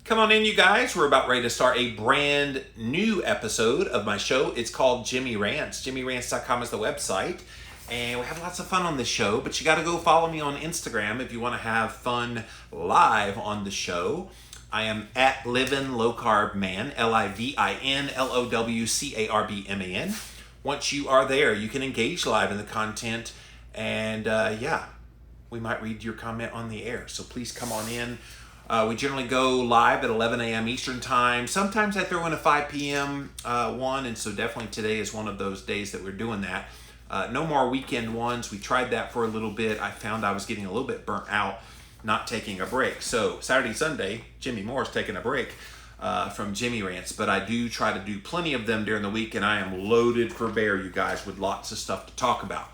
Come on in, you guys. We're about ready to start a brand new episode of my show. It's called Jimmy Rants. JimmyRants.com is the website. And we have lots of fun on this show, but you got to go follow me on Instagram if you want to have fun live on the show. I am at Livin' Low Carb Man, LIVINLOWCARBMAN. Once you are there, you can engage live in the content, and we might read your comment on the air. So please come on in. We generally go live at 11 a.m. Eastern Time. Sometimes I throw in a 5 p.m. One, and so definitely today is one of those days that we're doing that. No more weekend ones. We tried that for a little bit. I found I was getting a little bit burnt out not taking a break. So Saturday, Sunday, Jimmy Moore's taking a break from Jimmy Rants, but I do try to do plenty of them during the week, and I am loaded for bear, you guys, with lots of stuff to talk about.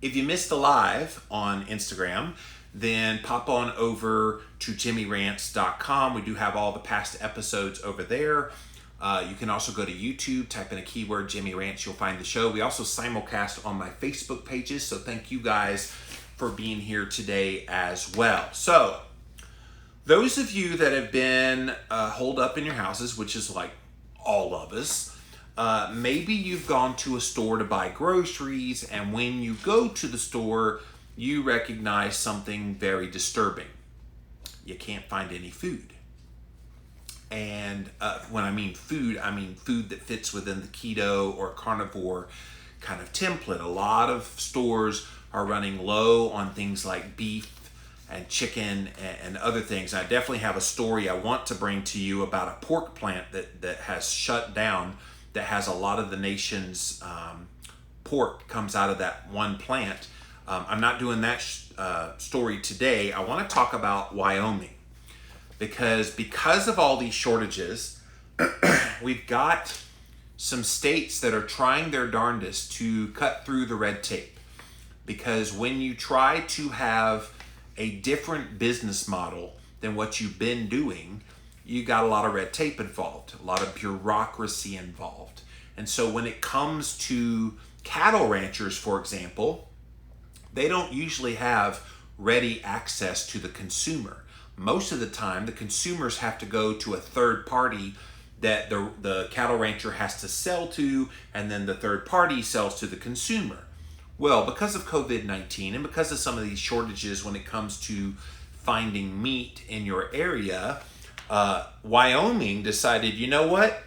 If you missed the live on Instagram, then pop on over to JimmyRants.com. We do have all the past episodes over there. You can also go to YouTube, type in a keyword, Jimmy Rants, you'll find the show. We also simulcast on my Facebook pages, so thank you guys for being here today as well. So, those of you that have been holed up in your houses, which is like all of us, maybe you've gone to a store to buy groceries, and when you go to the store, you recognize something very disturbing. You can't find any food. And when I mean food that fits within the keto or carnivore kind of template. A lot of stores are running low on things like beef and chicken and other things. I definitely have a story I want to bring to you about a pork plant that has shut down, that has a lot of the nation's pork comes out of that one plant. I'm not doing that story today. I want to talk about Wyoming. Because of all these shortages, we've got some states that are trying their darndest to cut through the red tape. Because when you try to have a different business model than what you've been doing, you got a lot of red tape involved, a lot of bureaucracy involved. And so when it comes to cattle ranchers, for example, they don't usually have ready access to the consumer. Most of the time, the consumers have to go to a third party that the cattle rancher has to sell to, and then the third party sells to the consumer. Well, because of COVID-19 and because of some of these shortages when it comes to finding meat in your area, Wyoming decided, you know what?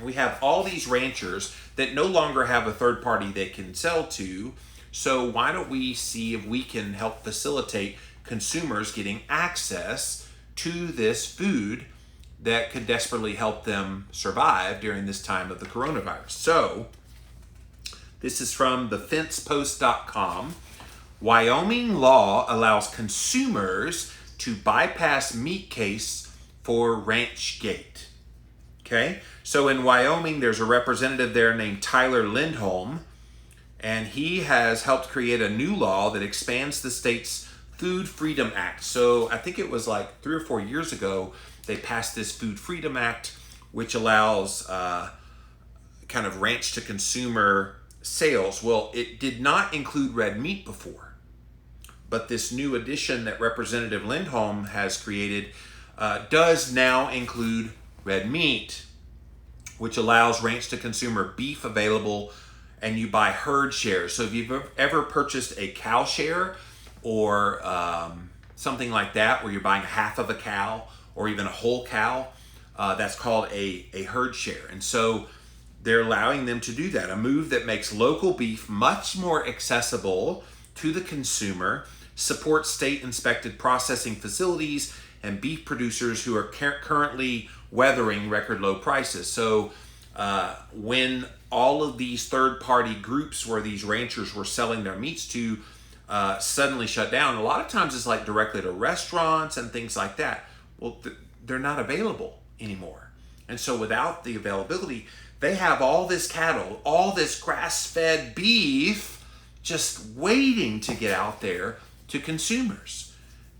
We have all these ranchers that no longer have a third party they can sell to, so why don't we see if we can help facilitate consumers getting access to this food that could desperately help them survive during this time of the coronavirus. So, this is from thefencepost.com. Wyoming law allows consumers to bypass meat case for ranch gate. Okay, so in Wyoming, there's a representative there named Tyler Lindholm, and he has helped create a new law that expands the state's Food Freedom Act. So I think it was like 3 or 4 years ago, they passed this Food Freedom Act, which allows kind of ranch to consumer sales. Well, it did not include red meat before, but this new addition that Representative Lindholm has created does now include red meat, which allows ranch to consumer beef available, and you buy herd shares. So if you've ever purchased a cow share or something like that, where you're buying half of a cow or even a whole cow, that's called a herd share. And so they're allowing them to do that, a move that makes local beef much more accessible to the consumer, supports state-inspected processing facilities and beef producers who are currently weathering record low prices. So when all of these third-party groups where these ranchers were selling their meats to suddenly shut down, a lot of times it's like directly to restaurants and things like that. Well, they're not available anymore. And so without the availability, they have all this cattle, all this grass-fed beef just waiting to get out there to consumers.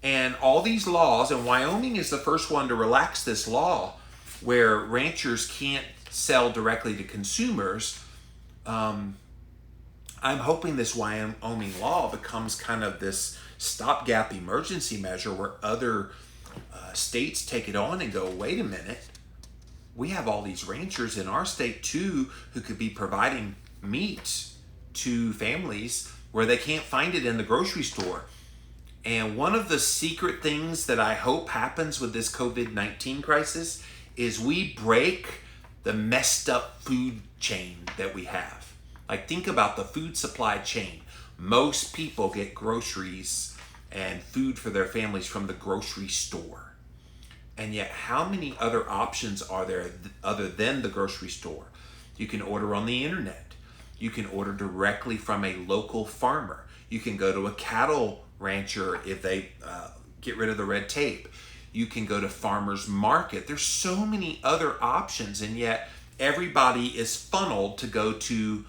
And all these laws, and Wyoming is the first one to relax this law where ranchers can't sell directly to consumers. I'm hoping this Wyoming law becomes kind of this stopgap emergency measure where other states take it on and go, wait a minute, we have all these ranchers in our state too who could be providing meat to families where they can't find it in the grocery store. And one of the secret things that I hope happens with this COVID-19 crisis is we break the messed up food chain that we have. Like, think about the food supply chain. Most people get groceries and food for their families from the grocery store. And yet, how many other options are there other than the grocery store? You can order on the internet. You can order directly from a local farmer. You can go to a cattle rancher if they get rid of the red tape. You can go to farmers market. There's so many other options, and yet everybody is funneled to go to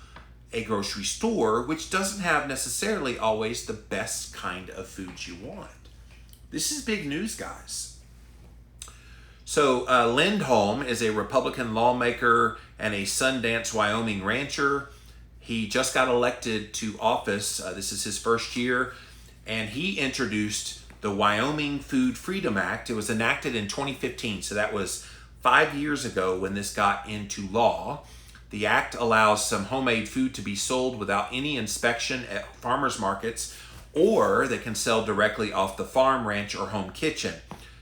a grocery store, which doesn't have necessarily always the best kind of foods you want. This is big news, guys. So Lindholm is a Republican lawmaker and a Sundance, Wyoming rancher. He just got elected to office. This is his first year, and he introduced the Wyoming Food Freedom Act. It was enacted in 2015, so that was 5 years ago when this got into law. The act allows some homemade food to be sold without any inspection at farmers markets, or they can sell directly off the farm, ranch, or home kitchen.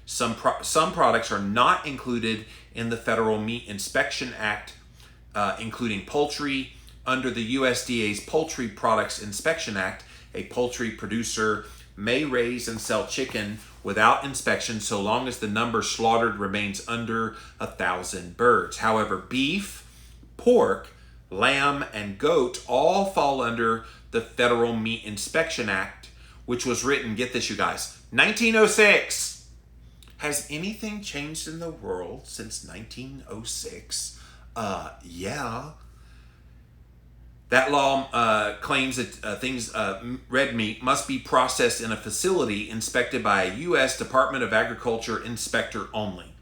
Some products are not included in the Federal Meat Inspection Act, including poultry. Under the USDA's Poultry Products Inspection Act, a poultry producer may raise and sell chicken without inspection so long as the number slaughtered remains under 1,000 birds. However, beef, pork, lamb, and goat all fall under the Federal Meat Inspection Act, which was written, get this you guys, 1906. Has anything changed in the world since 1906? Yeah. That law claims that red meat must be processed in a facility inspected by a U.S. Department of Agriculture inspector only.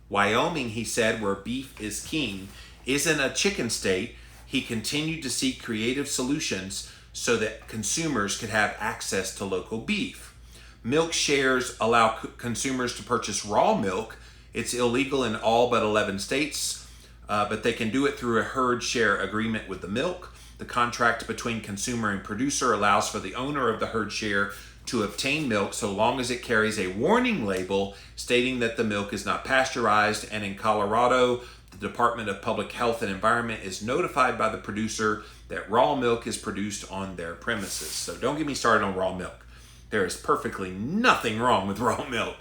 Wyoming, he said, where beef is king, isn't a chicken state. He continued to seek creative solutions so that consumers could have access to local beef. Milk shares allow consumers to purchase raw milk. It's illegal in all but 11 states. But they can do it through a herd share agreement with the milk. The contract between consumer and producer allows for the owner of the herd share to obtain milk so long as it carries a warning label stating that the milk is not pasteurized. And in Colorado, the Department of Public Health and Environment is notified by the producer that raw milk is produced on their premises. So don't get me started on raw milk. There is perfectly nothing wrong with raw milk.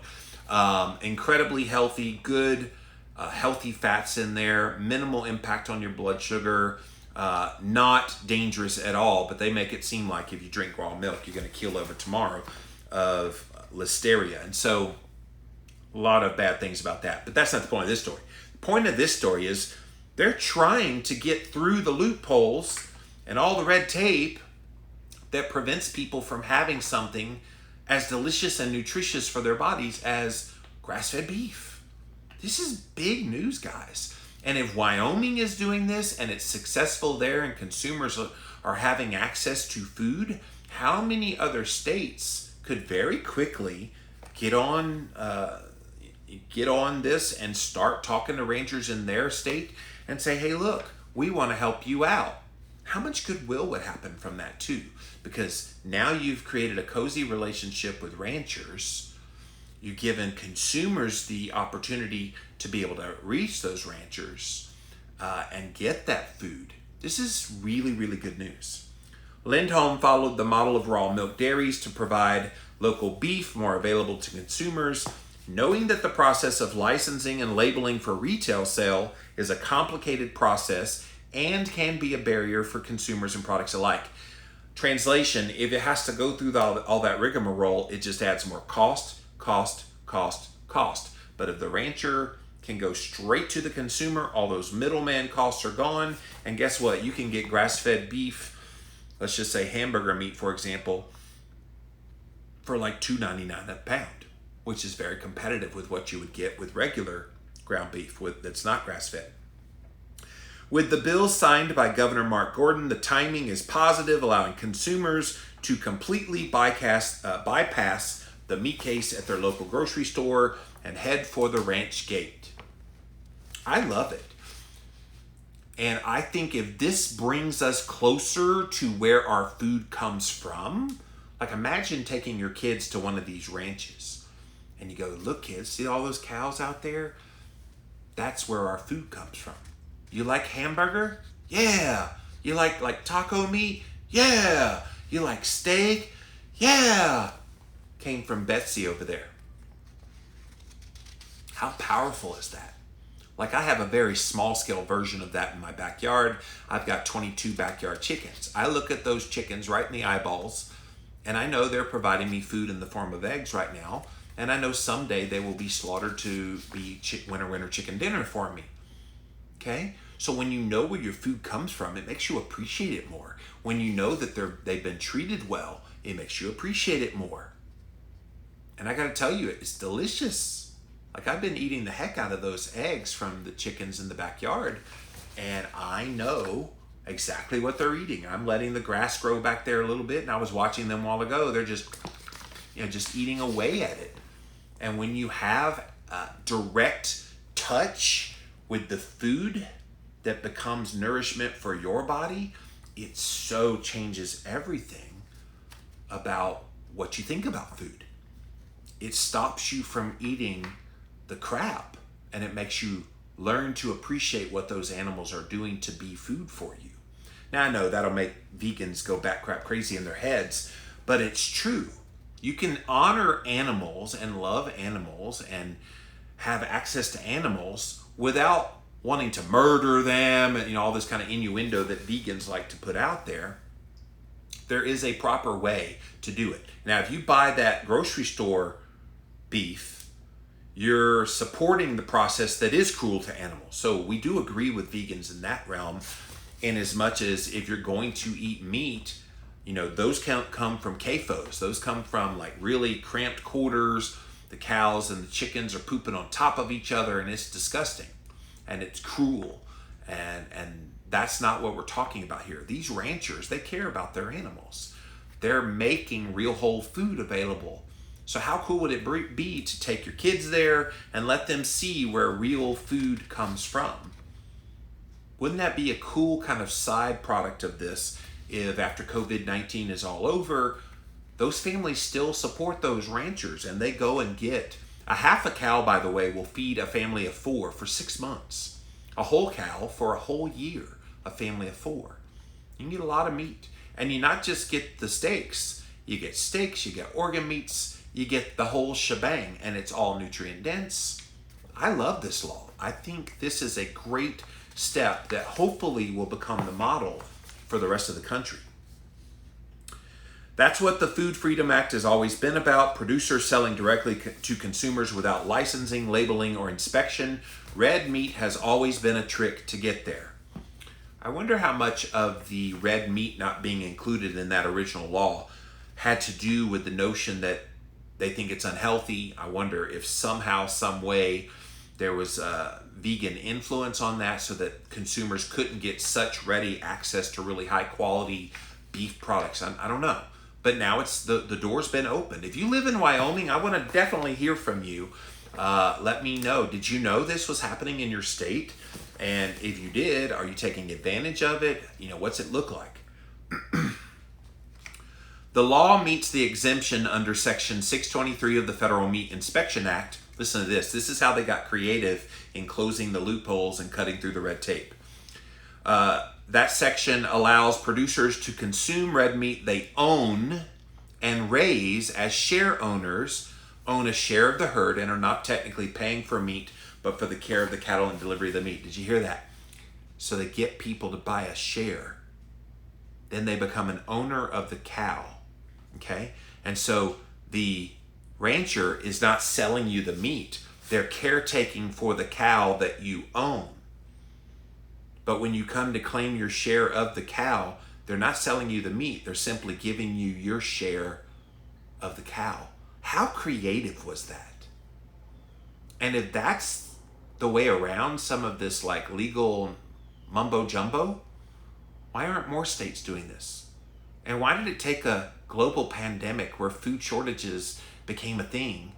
Incredibly healthy, good, healthy fats in there, minimal impact on your blood sugar, not dangerous at all, but they make it seem like if you drink raw milk, you're going to keel over tomorrow of listeria. And so a lot of bad things about that. But that's not the point of this story. The point of this story is they're trying to get through the loopholes and all the red tape that prevents people from having something as delicious and nutritious for their bodies as grass-fed beef. This is big news, guys. And if Wyoming is doing this and it's successful there and consumers are having access to food, how many other states could very quickly get on this and start talking to ranchers in their state and say, hey, look, we want to help you out. How much goodwill would happen from that too? Because now you've created a cozy relationship with ranchers. You've given consumers the opportunity to be able to reach those ranchers and get that food. This is really, really good news. Lindholm followed the model of raw milk dairies to provide local beef more available to consumers, knowing that the process of licensing and labeling for retail sale is a complicated process and can be a barrier for consumers and products alike. Translation, if it has to go through all that rigmarole, it just adds more cost. But if the rancher can go straight to the consumer, all those middleman costs are gone, and guess what? You can get grass-fed beef, let's just say hamburger meat, for example, for like $2.99 a pound, which is very competitive with what you would get with regular ground beef that's not grass-fed. With the bill signed by Governor Mark Gordon, the timing is positive, allowing consumers to completely bypass the meat case at their local grocery store and head for the ranch gate. I love it. And I think if this brings us closer to where our food comes from, like imagine taking your kids to one of these ranches and you go, look kids, see all those cows out there? That's where our food comes from. You like hamburger? Yeah. You like taco meat? Yeah. You like steak? Yeah. Came from Betsy over there. How powerful is that? Like I have a very small scale version of that in my backyard. I've got 22 backyard chickens. I look at those chickens right in the eyeballs and I know they're providing me food in the form of eggs right now. And I know someday they will be slaughtered to be winter chicken dinner for me. Okay? So when you know where your food comes from, it makes you appreciate it more. When you know that they've been treated well, it makes you appreciate it more. And I got to tell you, it's delicious. Like I've been eating the heck out of those eggs from the chickens in the backyard, and I know exactly what they're eating. I'm letting the grass grow back there a little bit, and I was watching them a while ago. They're just eating away at it. And when you have direct touch with the food that becomes nourishment for your body, it so changes everything about what you think about food. It stops you from eating the crap, and it makes you learn to appreciate what those animals are doing to be food for you. Now I know that'll make vegans go bat crap crazy in their heads, but it's true. You can honor animals and love animals and have access to animals without wanting to murder them and all this kind of innuendo that vegans like to put out there. There is a proper way to do it. Now, if you buy that grocery store beef, you're supporting the process that is cruel to animals. So we do agree with vegans in that realm, in as much as if you're going to eat meat, those come from CAFOs. Those come from like really cramped quarters. The cows and the chickens are pooping on top of each other, and it's disgusting and it's cruel. And that's not what we're talking about here. These ranchers, they care about their animals. They're making real whole food available. So how cool would it be to take your kids there and let them see where real food comes from? Wouldn't that be a cool kind of side product of this if after COVID-19 is all over, those families still support those ranchers and they go and get a half a cow, by the way, will feed a family of 4 for 6 months. A whole cow for a whole year, a family of 4. You can get a lot of meat. And you not just get the steaks, you get organ meats, you get the whole shebang, and it's all nutrient dense. I love this law. I think this is a great step that hopefully will become the model for the rest of the country. That's what the Food Freedom Act has always been about: producers selling directly to consumers without licensing, labeling, or inspection. Red meat has always been a trick to get there. I wonder how much of the red meat not being included in that original law had to do with the notion that they think it's unhealthy. I wonder if somehow, some way, there was vegan influence on that so that consumers couldn't get such ready access to really high quality beef products. I don't know. But now it's the door's been opened. If you live in Wyoming, I want to definitely hear from you. Let me know. Did you know this was happening in your state? And if you did, are you taking advantage of it? What's it look like? The law meets the exemption under Section 623 of the Federal Meat Inspection Act. Listen to this. This is how they got creative in closing the loopholes and cutting through the red tape. That section allows producers to consume red meat they own and raise as share owners, own a share of the herd, and are not technically paying for meat, but for the care of the cattle and delivery of the meat. Did you hear that? So they get people to buy a share. Then they become an owner of the cow. Okay? And so the rancher is not selling you the meat. They're caretaking for the cow that you own. But when you come to claim your share of the cow, they're not selling you the meat. They're simply giving you your share of the cow. How creative was that? And if that's the way around some of this like legal mumbo jumbo, why aren't more states doing this? And why did it take a global pandemic where food shortages became a thing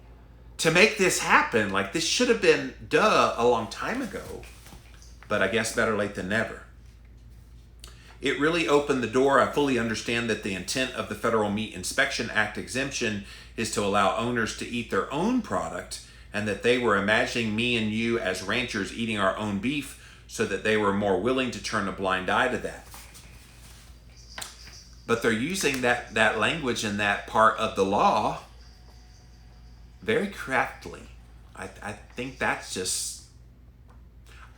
to make this happen. Like, this should have been a long time ago, but I guess better late than never. It really opened the door. I fully understand that the intent of the Federal Meat Inspection Act exemption is to allow owners to eat their own product, and that they were imagining me and you as ranchers eating our own beef so that they were more willing to turn a blind eye to that. But they're using that language in that part of the law very craftily. I think that's just...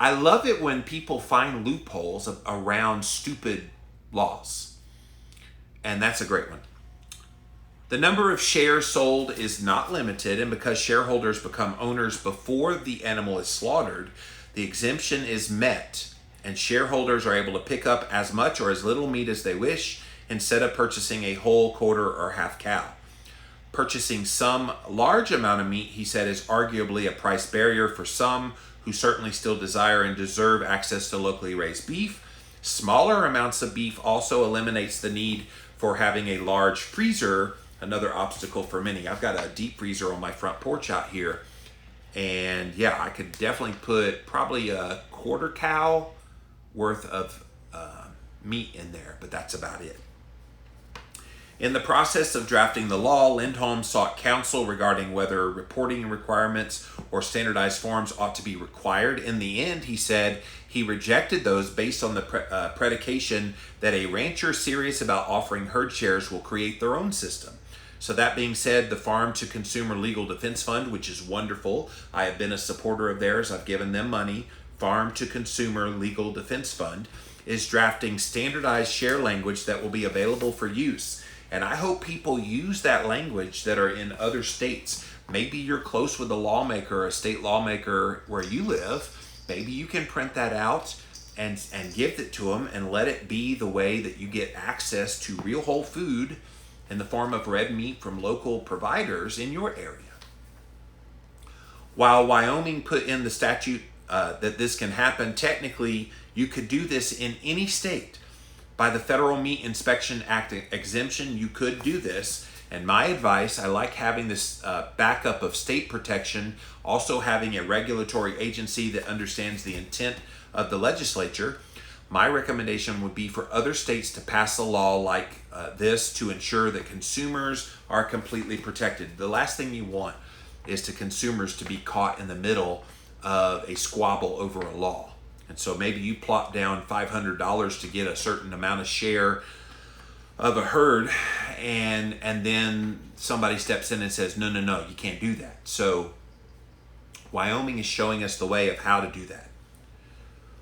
I love it when people find loopholes around stupid laws. And that's a great one. The number of shares sold is not limited, and because shareholders become owners before the animal is slaughtered, the exemption is met, and shareholders are able to pick up as much or as little meat as they wish instead of purchasing a whole, quarter, or half cow. Purchasing some large amount of meat, he said, is arguably a price barrier for some who certainly still desire and deserve access to locally raised beef. Smaller amounts of beef also eliminates the need for having a large freezer, another obstacle for many. I've got a deep freezer on my front porch out here, and yeah, I could definitely put probably a quarter cow worth of meat in there, but that's about it. In the process of drafting the law, Lindholm sought counsel regarding whether reporting requirements or standardized forms ought to be required. In the end, he said he rejected those based on the predication that a rancher serious about offering herd shares will create their own system. So that being said, the Farm to Consumer Legal Defense Fund, which is wonderful, I have been a supporter of theirs, I've given them money, Farm to Consumer Legal Defense Fund, is drafting standardized share language that will be available for use. And I hope people use that language that are in other states. Maybe you're close with a lawmaker, a state lawmaker where you live. Maybe you can print that out and give it to them and let it be the way that you get access to real whole food in the form of red meat from local providers in your area. While Wyoming put in the statute that this can happen, technically you could do this in any state. By the Federal Meat Inspection Act exemption, you could do this. And my advice, I like having this backup of state protection, also having a regulatory agency that understands the intent of the legislature. My recommendation would be for other states to pass a law like this to ensure that consumers are completely protected. The last thing you want is to consumers to be caught in the middle of a squabble over a law. And so maybe you plop down $500 to get a certain amount of share of a herd, and then somebody steps in and says, no, you can't do that. So Wyoming is showing us the way of how to do that.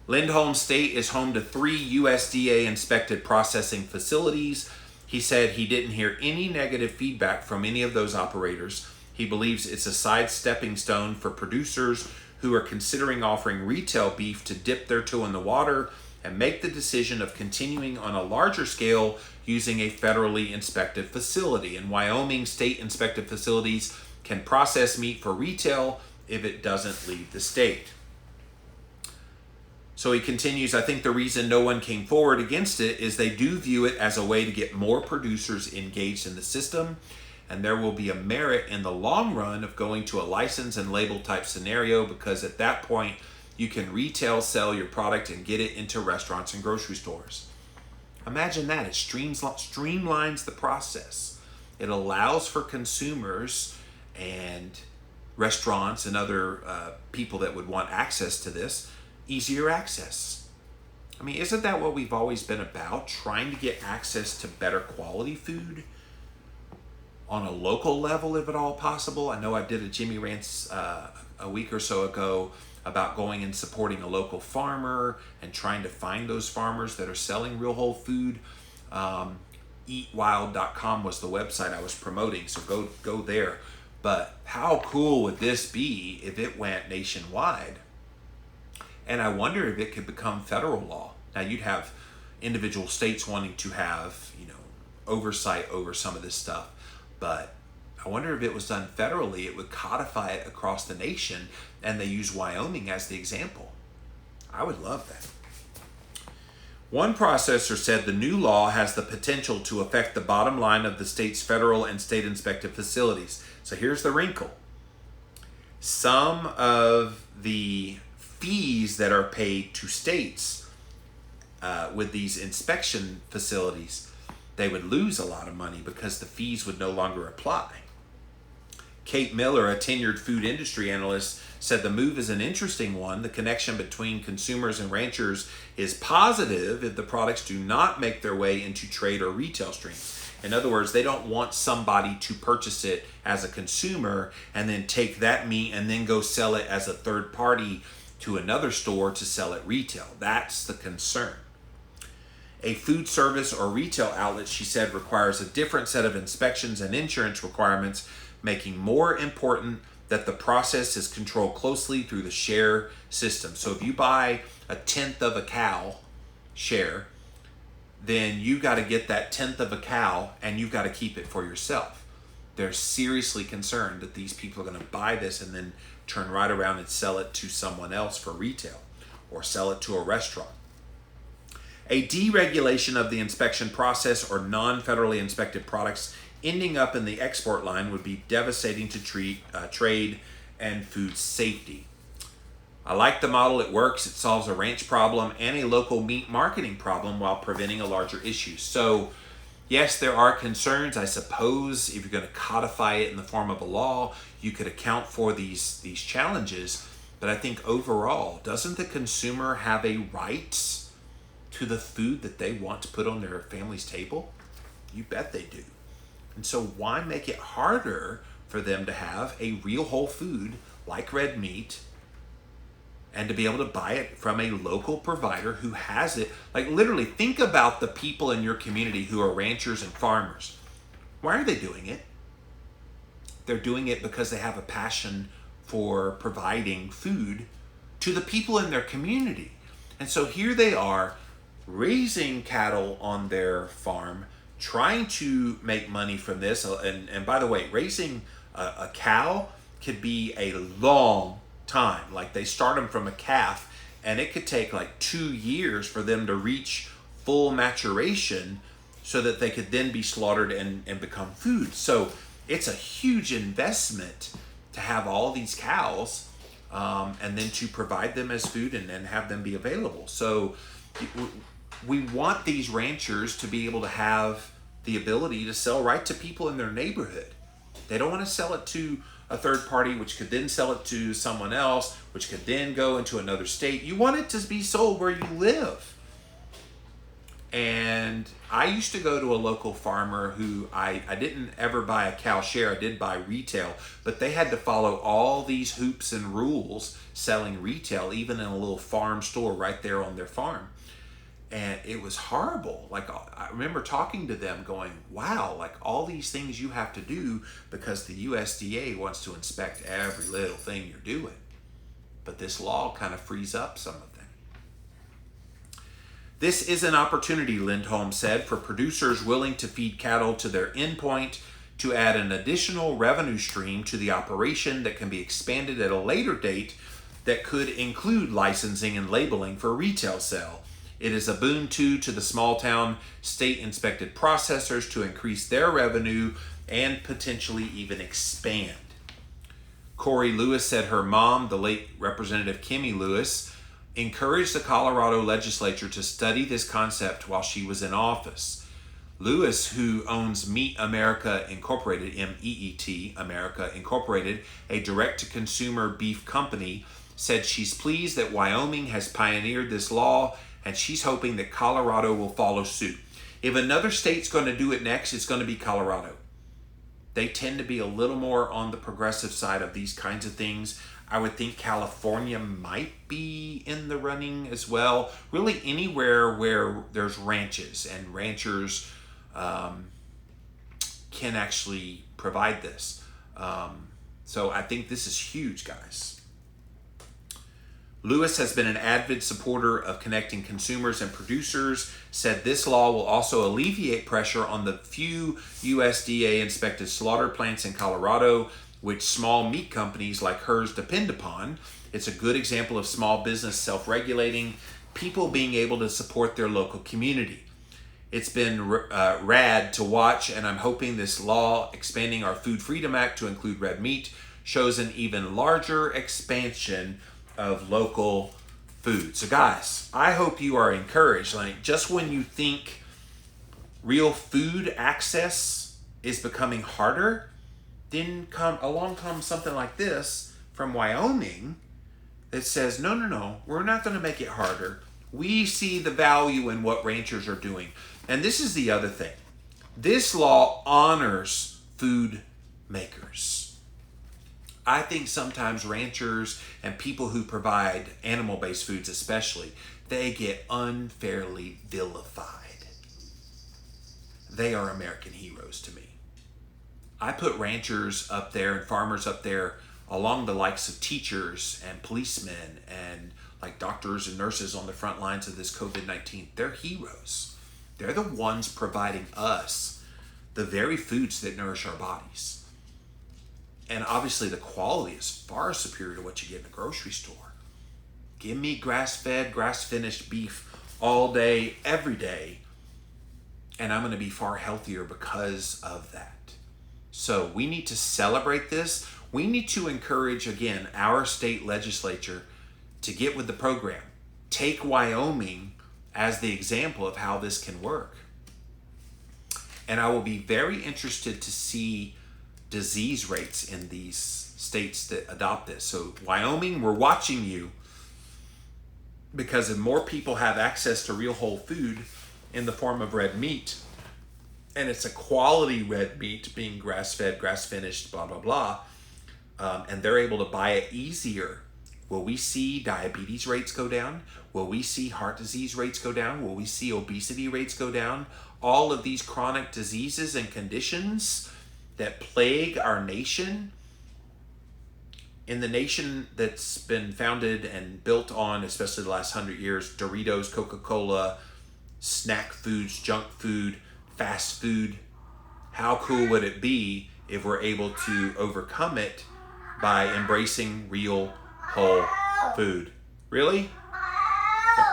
Lindholm State is home to 3 USDA inspected processing facilities. He said he didn't hear any negative feedback from any of those operators. He believes it's a sidestepping stone for producers who are considering offering retail beef to dip their toe in the water and make the decision of continuing on a larger scale using a federally inspected facility. And Wyoming state inspected facilities can process meat for retail if it doesn't leave the state. So he continues, I think the reason no one came forward against it is they do view it as a way to get more producers engaged in the system, and there will be a merit in the long run of going to a license and label type scenario, because at that point you can retail sell your product and get it into restaurants and grocery stores. Imagine that. It streamlines the process. It allows for consumers and restaurants and other people that would want access to this easier access. I mean, isn't that what we've always been about? Trying to get access to better quality food on a local level, if at all possible. I know I did a Jimmy Rants a week or so ago about going and supporting a local farmer and trying to find those farmers that are selling real whole food. Eatwild.com was the website I was promoting, so go there. But how cool would this be if it went nationwide? And I wonder if it could become federal law. Now, you'd have individual states wanting to have, oversight over some of this stuff. But I wonder if it was done federally, it would codify it across the nation, and they use Wyoming as the example. I would love that. One processor said the new law has the potential to affect the bottom line of the state's federal and state inspected facilities. So here's the wrinkle. Some of the fees that are paid to states with these inspection facilities, they would lose a lot of money because the fees would no longer apply. Kate Miller, a tenured food industry analyst, said the move is an interesting one. The connection between consumers and ranchers is positive if the products do not make their way into trade or retail streams. In other words, they don't want somebody to purchase it as a consumer and then take that meat and then go sell it as a third party to another store to sell it retail. That's the concern. A food service or retail outlet, she said, requires a different set of inspections and insurance requirements, making more important that the process is controlled closely through the share system. So if you buy a tenth of a cow share, then you got to get that tenth of a cow and you've got to keep it for yourself. They're seriously concerned that these people are going to buy this and then turn right around and sell it to someone else for retail or sell it to a restaurant. A deregulation of the inspection process or non-federally inspected products ending up in the export line would be devastating to trade and food safety. I like the model. It works. It solves a ranch problem and a local meat marketing problem while preventing a larger issue. So, yes, there are concerns. I suppose if you're going to codify it in the form of a law, you could account for these challenges. But I think overall, doesn't the consumer have a right to the food that they want to put on their family's table? You bet they do. And so why make it harder for them to have a real whole food like red meat and to be able to buy it from a local provider who has it? Like, literally, think about the people in your community who are ranchers and farmers. Why are they doing it? They're doing it because they have a passion for providing food to the people in their community. And so here they are raising cattle on their farm, trying to make money from this. And by the way, raising a cow could be a long time. Like, they start them from a calf and it could take like 2 years for them to reach full maturation so that they could then be slaughtered and become food. So it's a huge investment to have all these cows and then to provide them as food and have them be available. So we want these ranchers to be able to have the ability to sell right to people in their neighborhood. They don't want to sell it to a third party, which could then sell it to someone else, which could then go into another state. You want it to be sold where you live. And I used to go to a local farmer who I didn't ever buy a cow share. I did buy retail, but they had to follow all these hoops and rules selling retail, even in a little farm store right there on their farm. And it was horrible. Like, I remember talking to them going, wow, like all these things you have to do because the USDA wants to inspect every little thing you're doing. But this law kind of frees up some of them. This is an opportunity, Lindholm said, for producers willing to feed cattle to their endpoint to add an additional revenue stream to the operation that can be expanded at a later date that could include licensing and labeling for retail sale. It is a boon to the small town state inspected processors to increase their revenue and potentially even expand. Corey Lewis said her mom, the late Representative Kimmy Lewis, encouraged the Colorado legislature to study this concept while she was in office. Lewis, who owns Meat America Incorporated, MEET America Incorporated, a direct-to-consumer beef company, said she's pleased that Wyoming has pioneered this law and she's hoping that Colorado will follow suit. If another state's going to do it next, it's going to be Colorado. They tend to be a little more on the progressive side of these kinds of things. I would think California might be in the running as well. Really anywhere where there's ranches and ranchers can actually provide this. So I think this is huge, guys. Lewis has been an avid supporter of connecting consumers and producers, said this law will also alleviate pressure on the few USDA-inspected slaughter plants in Colorado, which small meat companies like hers depend upon. It's a good example of small business self-regulating. people being able to support their local community. It's been rad to watch, and I'm hoping this law expanding our Food Freedom Act to include red meat shows an even larger expansion of local food. So guys, I hope you are encouraged. Like, just when you think real food access is becoming harder, then along comes something like this from Wyoming that says, no, we're not going to make it harder. We see the value in what ranchers are doing. And this is the other thing. This law honors food makers. I think sometimes ranchers and people who provide animal-based foods especially, they get unfairly vilified. They are American heroes to me. I put ranchers up there and farmers up there along the likes of teachers and policemen and like doctors and nurses on the front lines of this COVID-19. They're heroes. They're the ones providing us the very foods that nourish our bodies. And obviously the quality is far superior to what you get in a grocery store. Give me grass-fed, grass-finished beef all day, every day, and I'm going to be far healthier because of that. So we need to celebrate this. We need to encourage, again, our state legislature to get with the program. Take Wyoming as the example of how this can work. And I will be very interested to see disease rates in these states that adopt this. So Wyoming, we're watching you, because if more people have access to real whole food in the form of red meat, and it's a quality red meat being grass-fed, grass-finished, blah, blah, blah, and they're able to buy it easier, will we see diabetes rates go down? Will we see heart disease rates go down? Will we see obesity rates go down? All of these chronic diseases and conditions that plague our nation, in the nation that's been founded and built on, especially the last 100 years, Doritos, Coca-Cola, snack foods, junk food, fast food. How cool would it be if we're able to overcome it by embracing real whole food? Really?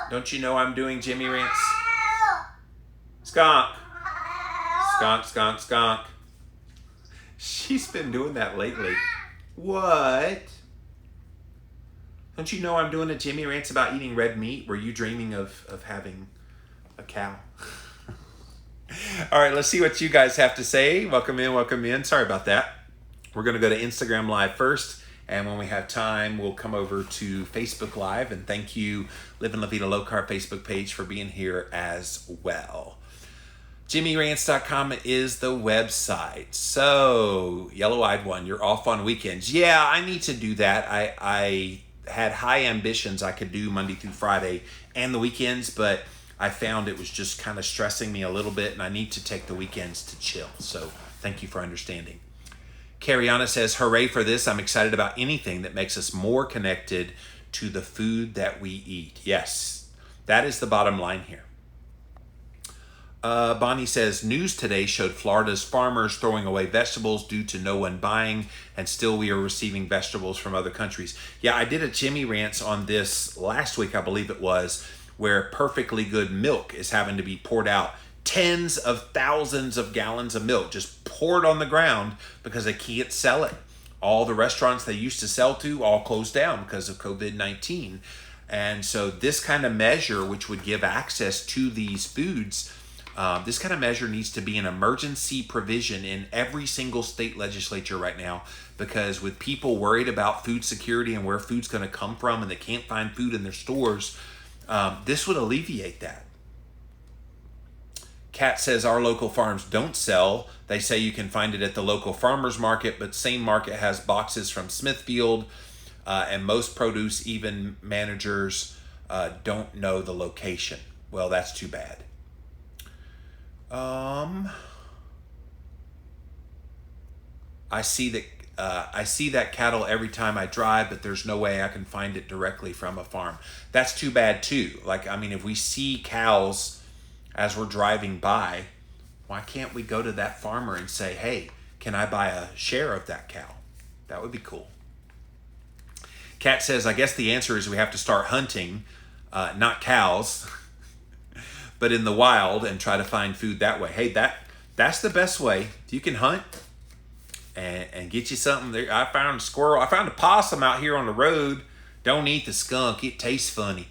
Don't you know I'm doing Jimmy Rants? Skunk. Skunk, skunk, skunk. She's been doing that lately. What? Don't you know I'm doing a Jimmy Rants about eating red meat? Were you dreaming of having a cow? All right, let's see what you guys have to say. Welcome in, welcome in. Sorry about that. We're going to go to Instagram Live first. And when we have time, we'll come over to Facebook Live. And thank you, Living La Vida Low Carb Facebook page, for being here as well. JimmyRants.com is the website. So, Yellow-Eyed One, you're off on weekends. Yeah, I need to do that. I had high ambitions I could do Monday through Friday and the weekends, but I found it was just kind of stressing me a little bit, and I need to take the weekends to chill. So, thank you for understanding. Cariana says, hooray for this. I'm excited about anything that makes us more connected to the food that we eat. Yes, that is the bottom line here. Bonnie says, news today showed Florida's farmers throwing away vegetables due to no one buying, and still we are receiving vegetables from other countries. Yeah, I did a Jimmy Rants on this last week, I believe it was, where perfectly good milk is having to be poured out. Tens of thousands of gallons of milk just poured on the ground because they can't sell it. All the restaurants they used to sell to all closed down because of COVID-19. And so this kind of measure, which would give access to these foods, this kind of measure needs to be an emergency provision in every single state legislature right now, because with people worried about food security and where food's going to come from and they can't find food in their stores, this would alleviate that. Kat says, our local farms don't sell. They say you can find it at the local farmer's market, but same market has boxes from Smithfield, and most produce, even managers, don't know the location. Well, that's too bad. I see that cattle every time I drive, but there's no way I can find it directly from a farm. That's too bad too. Like, I mean, if we see cows as we're driving by, why can't we go to that farmer and say, hey, can I buy a share of that cow? That would be cool. Kat says, I guess the answer is we have to start hunting. not cows, but in the wild, and try to find food that way. Hey, that's the best way. You can hunt and get you something. There, I found a squirrel. I found a possum out here on the road. Don't eat the skunk. It tastes funny.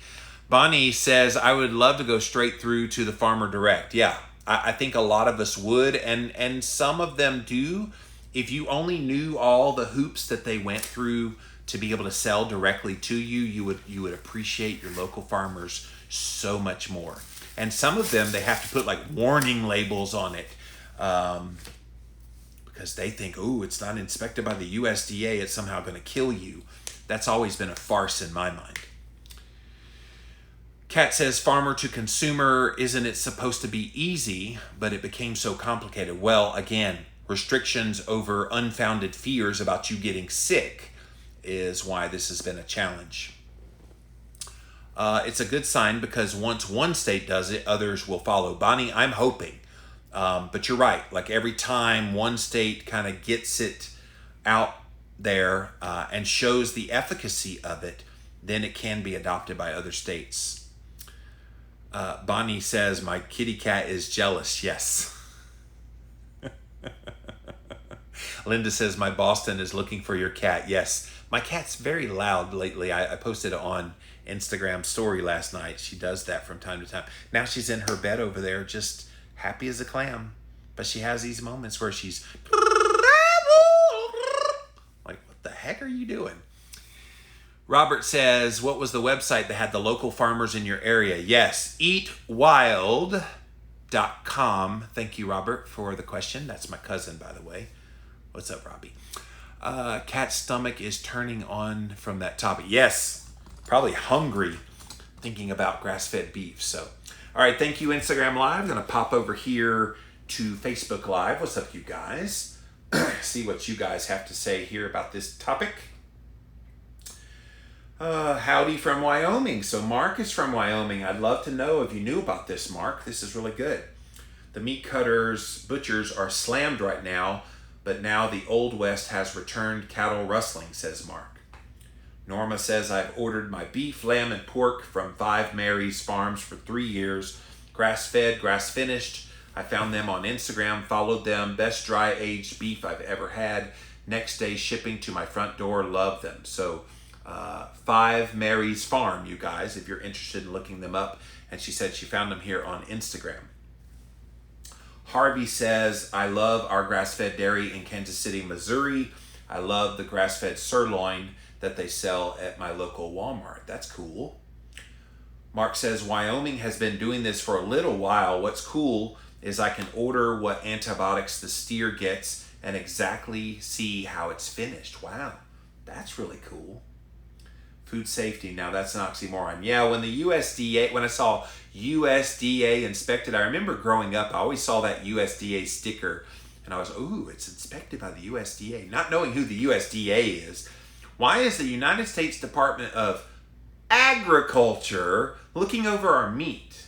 Bonnie says, I would love to go straight through to the farmer direct. Yeah, I think a lot of us would, and some of them do. If you only knew all the hoops that they went through to be able to sell directly to you, you would appreciate your local farmers so much more. And some of them, they have to put like warning labels on it because they think, oh, it's not inspected by the USDA, it's somehow going to kill you. That's always been a farce in my mind. Kat says, farmer to consumer, isn't it supposed to be easy, but it became so complicated? Well, again, restrictions over unfounded fears about you getting sick is why this has been a challenge. It's a good sign because once one state does it, others will follow. Bonnie, I'm hoping. But you're right. Like every time one state kind of gets it out there and shows the efficacy of it, then it can be adopted by other states. Bonnie says, my kitty cat is jealous. Yes. Linda says, my Boston is looking for your cat. Yes. My cat's very loud lately. I posted it on Instagram story last night. She does that from time to time. Now she's in her bed over there, just happy as a clam. But she has these moments where she's like, what the heck are you doing? Robert says, what was the website that had the local farmers in your area? Yes, eatwild.com. Thank you, Robert, for the question. That's my cousin, by the way. What's up, Robbie? Cat's stomach is turning on from that topic. Yes, probably hungry thinking about grass-fed beef. So, all right, thank you, Instagram Live. I'm going to pop over here to Facebook Live. What's up, you guys? See what you guys have to say here about this topic. Howdy from Wyoming. So Mark is from Wyoming. I'd love to know if you knew about this, Mark. This is really good. The meat cutters, butchers are slammed right now, but now the Old West has returned cattle rustling, says Mark. Norma says, I've ordered my beef, lamb, and pork from 5 Mary's Farms for 3 years. Grass-fed, grass-finished. I found them on Instagram, followed them. Best dry-aged beef I've ever had. Next day shipping to my front door. Love them. So 5 Mary's Farm, you guys, if you're interested in looking them up. And she said she found them here on Instagram. Harvey says, I love our grass-fed dairy in Kansas City, Missouri. I love the grass-fed sirloin that they sell at my local Walmart. That's cool. Mark says, Wyoming has been doing this for a little while. What's cool is I can order what antibiotics the steer gets and exactly see how it's finished. Wow, that's really cool. Food safety, now that's an oxymoron. Yeah, when I saw USDA inspected, I remember growing up, I always saw that USDA sticker and I was, ooh, it's inspected by the USDA. Not knowing who the USDA is. Why is the United States Department of Agriculture looking over our meat?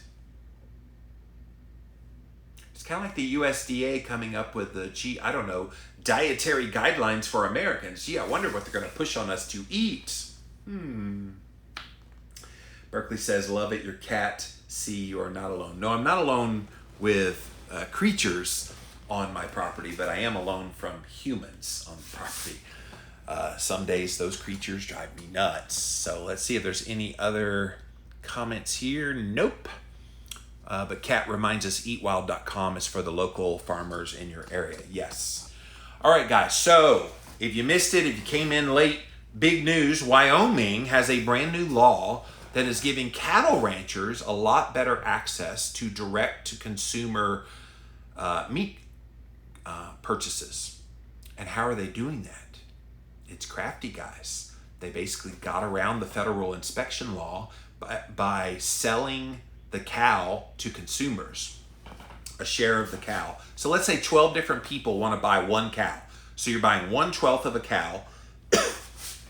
It's kind of like the USDA coming up with the, dietary guidelines for Americans. Gee, I wonder what they're going to push on us to eat. Berkeley says, love it, your cat. See, you are not alone. No, I'm not alone with creatures on my property, but I am alone from humans on the property. Some days those creatures drive me nuts. So let's see if there's any other comments here. Nope. But Kat reminds us eatwild.com is for the local farmers in your area. Yes. All right, guys. So if you missed it, if you came in late, big news. Wyoming has a brand new law that is giving cattle ranchers a lot better access to direct-to-consumer meat purchases. And how are they doing that? It's crafty, guys. They basically got around the federal inspection law by selling the cow to consumers, a share of the cow. So let's say 12 different people want to buy one cow. So you're buying 1/12 of a cow,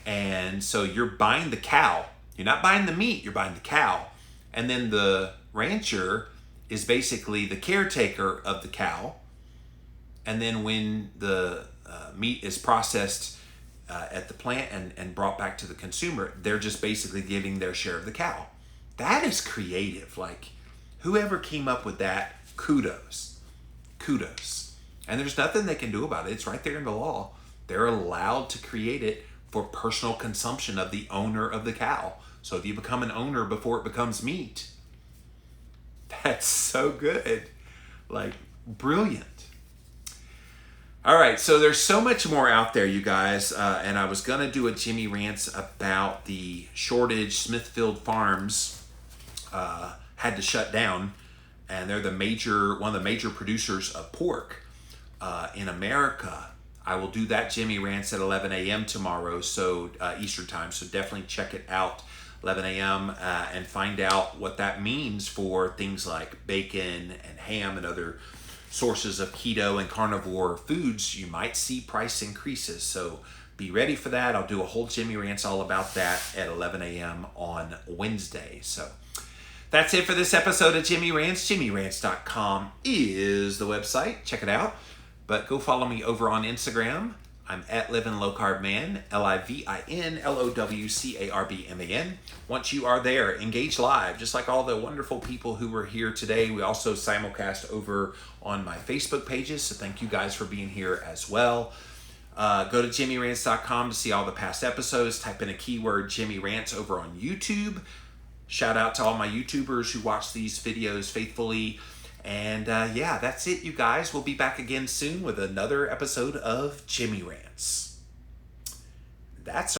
and so you're buying the cow. You're not buying the meat, you're buying the cow. And then the rancher is basically the caretaker of the cow. And then when the meat is processed at the plant and brought back to the consumer, they're just basically giving their share of the cow. That is creative. Like, whoever came up with that, kudos. Kudos. And there's nothing they can do about it. It's right there in the law. They're allowed to create it for personal consumption of the owner of the cow. So if you become an owner before it becomes meat, that's so good. Like, brilliant. All right, so there's so much more out there, you guys. And I was going to do a Jimmy Rants about the shortage. Smithfield Farms had to shut down, and they're one of the major producers of pork in America. I will do that Jimmy Rants at 11 a.m. tomorrow, so Eastern time. So definitely check it out, 11 a.m. And find out what that means for things like bacon and ham and other sources of keto and carnivore foods. You might see price increases. So be ready for that. I'll do a whole Jimmy Rants all about that at 11 a.m. on Wednesday. So that's it for this episode of Jimmy Rants. JimmyRants.com is the website. Check it out. But go follow me over on Instagram. I'm at Livin' Low Carb Man, LIVINLOWCARBMAN. Once you are there, engage live, just like all the wonderful people who were here today. We also simulcast over on my Facebook pages, so thank you guys for being here as well. Go to JimmyRants.com to see all the past episodes. Type in a keyword, Jimmy Rants, over on YouTube. Shout out to all my YouTubers who watch these videos faithfully. And yeah, that's it, you guys. We'll be back again soon with another episode of Jimmy Rants. That's